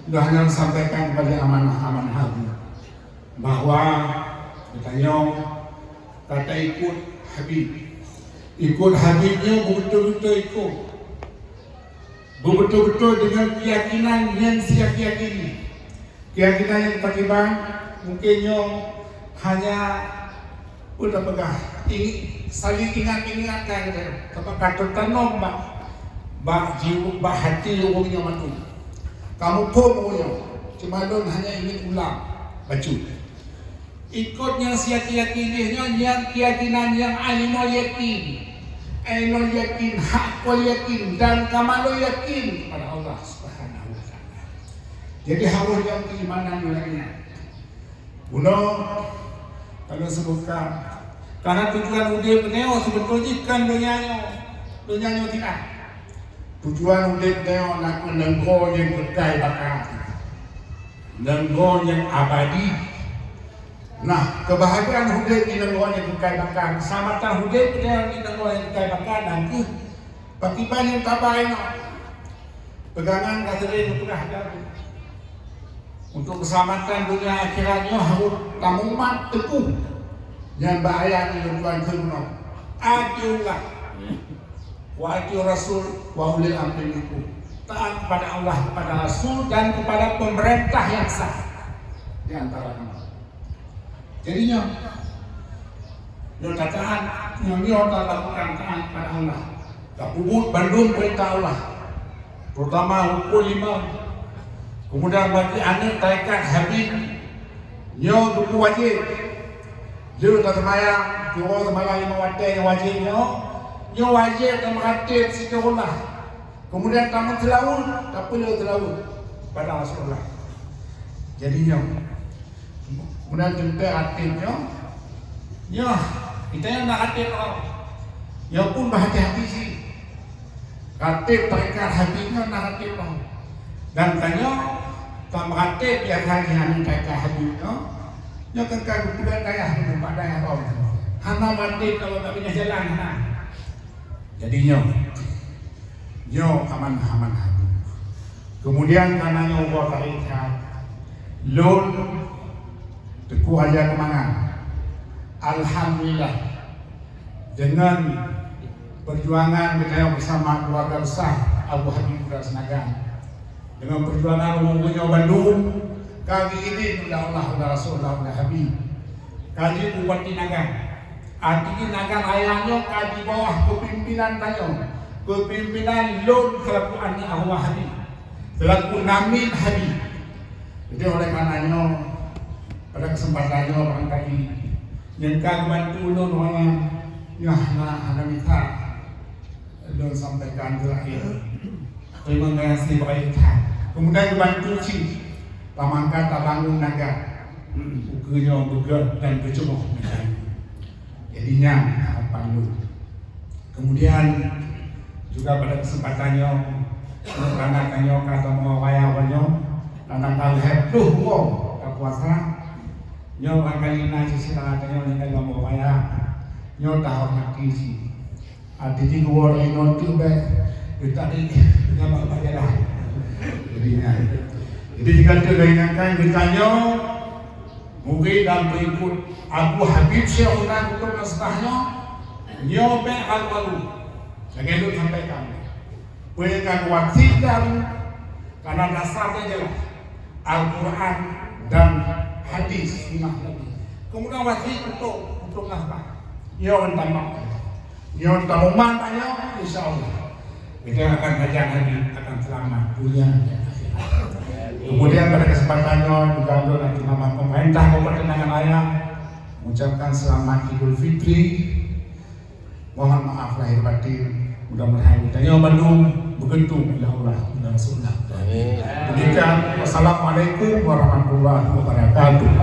sudah hanya sampaikan kepada amanah-amanah Habib bahwa katanya kata ikut Habibnya betul-betul dengan keyakinan yang siap yakini, keyakinan yang tertimbang mungkinnya hanya udah pegang saling ingatkan apa kata tanam bak jiwa bak hati orangnya matu kamu pun orangnya cuma don hanya ingin ulang baca ikut yang siap yakinnya yang keyakinan yang ainul yakin hakul yakin dan kamalul yakin kepada Allah Subhanahu wa taala. Jadi harus yang keimanan lainnya. Kalau sebutkan karena tujuan udip neo sebetulnya kan dunianya tidak. Tujuan udip neo nak menenggo yang kekal bakal, nenggo yang abadi. Nah, kebahagiaan udip di nenggo yang kekal bakal, keselamatan udip di nenggo yang kekal bakal dan pakiban yang tabai pegangan katerin untuk ada. Untuk keselamatan dunia akhiratnya harus tamumat teguh yang bahaya di Tuhan Firman. Atiullah wa atiur Rasul wa ulil amri minkum. Taat kepada Allah, kepada Rasul dan kepada pemerintah yang sah di antara kamu. Jadinya taat yang lakukan taat kepada Allah. Tak puput bandung perintah Allah. Terutama hukum 5. Kemudian bagi anak taikat habib nyo tuku wajib dia tak semayang juro semayang 5 waktu yang wajib nyo wajib dan meratib sekolah kemudian tamu selawun tak perlu selawun pada Rasulullah jadinya kemudian kita ratib nyo kita yang nak ratib nyo pun berhati-hati sih ratib taikat habibnya nak ratib dan tanya tamatib yang hanya mereka habibnya kan kan bukan daya pada yang tahu hana mati kalau tak punya jalan jadinya aman habib kemudian karena Allah tarikat lun teku aja kemana alhamdulillah dengan perjuangan kita bersama keluarga besar Abu Habib Senagan dengan perjuangan umumnya Bandung kali ini sudah Allah sudah Rasulullah sudah Habib kali Bupati Nagan artinya Nagan ayahnya kali bawah kepimpinan kepimpinan Lun selaku anak Allah Habib selaku Namin Habib jadi oleh karenanya pada kesempatannya barangkali yang kami bantu Lun orang anak minta Lun sampaikan terakhir terima kasih baik. Kemudian dibantu si pamangkat bangun naga, ukunya beger dan berjemur. Jadinya pandu. Kemudian juga pada kesempatannya anak-anaknya kata mau wayah-wayah, anak alhep tuh wow tak puasa. Nyo kali nasi silakannya dengan mau wayah, nyo tahu mati si. Artinya gua ini tuh tadi nama bayalah jadi jika terlainkan ditanya mungkin dan berikut Abu Habib Syekhuna untuk naskahnya nyobe al-walu jangan lu sampaikan berikan waktu dan karena dasarnya jelas Al-Quran dan hadis kemudian waktu untuk naskah nyobe tamuman tanya insya Allah kita akan belajar lagi akan selamat dunia dan akhirat. Kemudian pada kesempatannya juga untuk nanti nama pemerintah Kabupaten Naganraya mengucapkan selamat Idul Fitri. Mohon maaf lahir batin. Mudah-mudahan kita Bandung begitu ya Allah dan Rasulullah. Demikian wassalamualaikum warahmatullahi wabarakatuh.